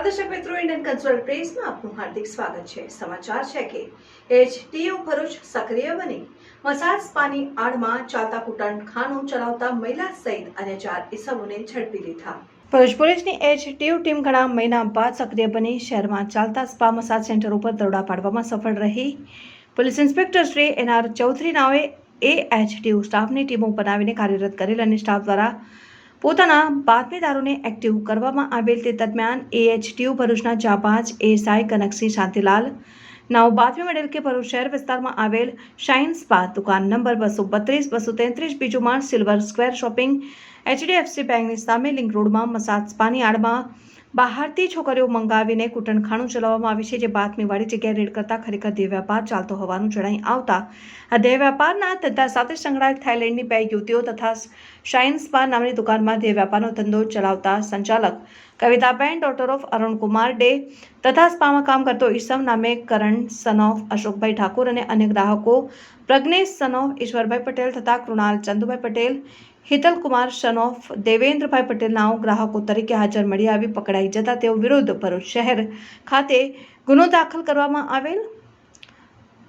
નમસ્કાર દર્શક મિત્રો, ઇન્ડિયન કલ્ચરલ પ્રેસમાં આપનું હાર્દિક સ્વાગત છે। સમાચાર છે કે એચટીયુ ભરૂચ સક્રિય બની મસાજ સ્પાની આડમાં ચાલતા કૂટણખાનું ચલાવતા મહિલા સહિત અન્ય 4 ઇસમોને ઝડપી લીધા। ભરૂચ પોલીસની એચટીયુ ટીમ ઘણા મહિના બાદ સક્રિય બની શહેરમાં ચાલતા સ્પા મસાજ સેન્ટર ઉપર દરોડા પાડવામાં સફળ રહી। પોલીસ ઇન્સ્પેક્ટર શ્રી એનઆર ચૌધરી નાઓએ એચટીયુ સ્ટાફની ટીમો બનાવીને કાર્યરત કરેલ અને સ્ટાફ દ્વારા પોતાના બાતમીદારોને એક્ટિવ કરવામાં આવેલ। તે દરમિયાન એચટીયુ ભરૂચના જાબાજ એએસઆઈ કનકસિંહ શાંતિલાલ નાઓ બાતમી મળેલ કે ભરૂચ શહેર વિસ્તારમાં આવેલ શાઇન સ્પા દુકાન નંબર 232-233 બીજું માળ સિલ્વર સ્ક્વેર શોપિંગ એચડીએફસી બેંકની સામે લિંક રોડમાં મસાજ સ્પાની આડમાં બહારથી છોકરીઓ મંગાવીને કૂટણખાનું ચલાવવામાં આવે છે। જે બાતમીવાળી જગ્યાએ રેડ કરતા ખરેખર દેહ વ્યાપાર ચાલતો હોવાનું જણાઈ આવતા આ દેહ વ્યાપારના ધંધા સાથે સંકળાયેલ થાઇલેન્ડની 2 યુવતીઓ તથા શાઇન સ્પા નામની દુકાનમાં દેહ વ્યાપારનો ધંધો ચલાવતા સંચાલક કવિતાબેન ડોટર ઓફ અરુણકુમાર ડે તથા સ્પામાં કામ કરતો ઈસમ નામે કરણ સન ઓફ અશોકભાઈ ઠાકુર અને અન્ય ગ્રાહકો પ્રજ્ઞેશ સન ઓફ ઈશ્વરભાઈ પટેલ તથા કૃણાલ ચંદુભાઈ પટેલ હિતલ કુમાર સન ઓફ દેવેન્દ્રભાઈ પટેલ નાઓ ગ્રાહકો તરીકે હાજર મળી આવી પકડાઈ જતા તેઓ વિરુદ્ધ ભરૂચ શહેર ખાતે ગુનો દાખલ કરવામાં આવેલ।